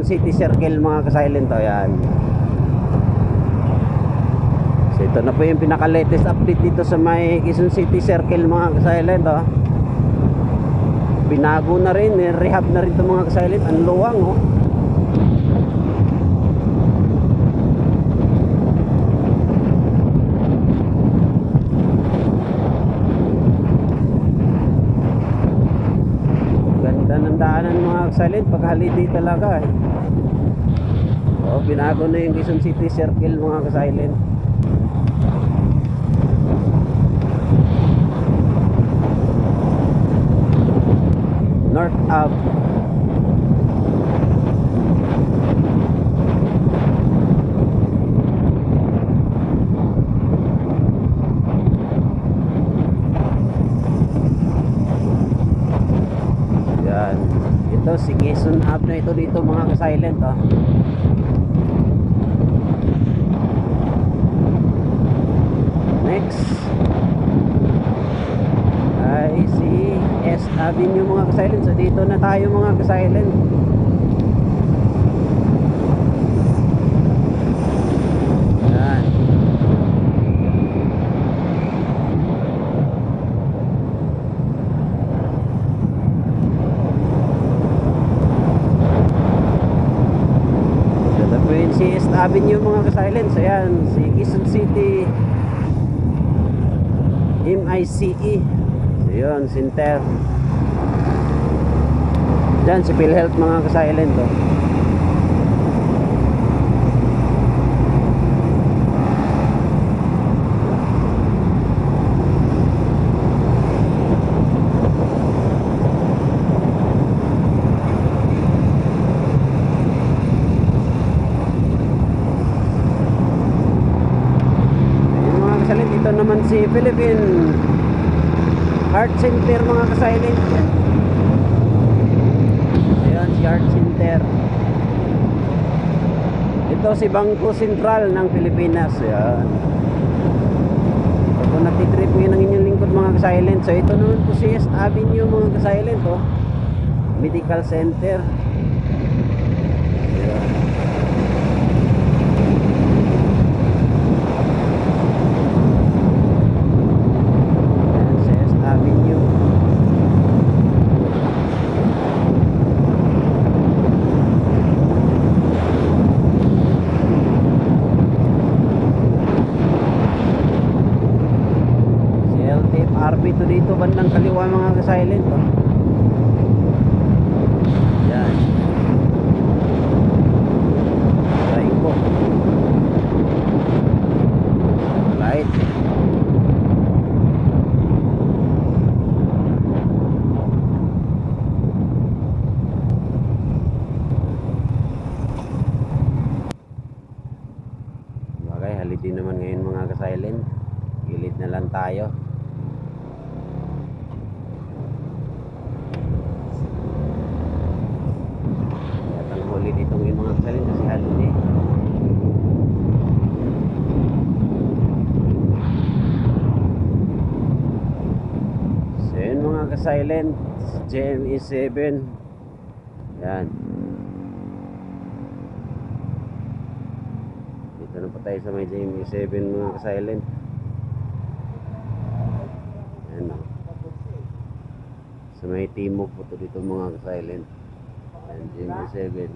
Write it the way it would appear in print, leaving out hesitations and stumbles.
City Circle mga ka-silent. O yan. So ito na po yung pinaka-latest update dito sa may Quezon City Circle mga ka-silent. O. Binago na rin, rehab na rin ito mga ka-silent. Ang luwang o. Ng daanan mga ka-silent pag holiday talaga eh. So, binago na yung Quezon City Circle mga ka-silent. North Ave. Ito si Quezon Ave na ito dito mga ka-silent oh. Next ay si S Avenue mga ka-silent. So dito na tayo mga ka-silent. Yan. Si East Avenue mga ka-silent. So yan, si Quezon City MICE. So yun, Center. Dyan si PhilHealth mga ka-silent oh. Ito naman si Philippine Heart Center mga ka-silent. Ayan si Heart Center. Ito si Bangko Sentral ng Pilipinas. Ayan. Ito natitrip ngayon ang inyong lingkod mga ka-silent. So ito naman po si East Avenue mga ka-silent oh. Medical Center. Ayan. RB to dito bandang kaliwa mga ka-silent oh. Yan. Try ko. Right. Bagay, holiday naman ngayon mga ka-silent. Gilid na lang tayo. Ditong yung mga kasalin kasi holiday. So yun mga ka-silent, GME7. Yan. Dito na pa tayo sa may GME7 mga ka-silent. Yan o. Sa may timog po to dito mga ka-silent. Yan, GME7.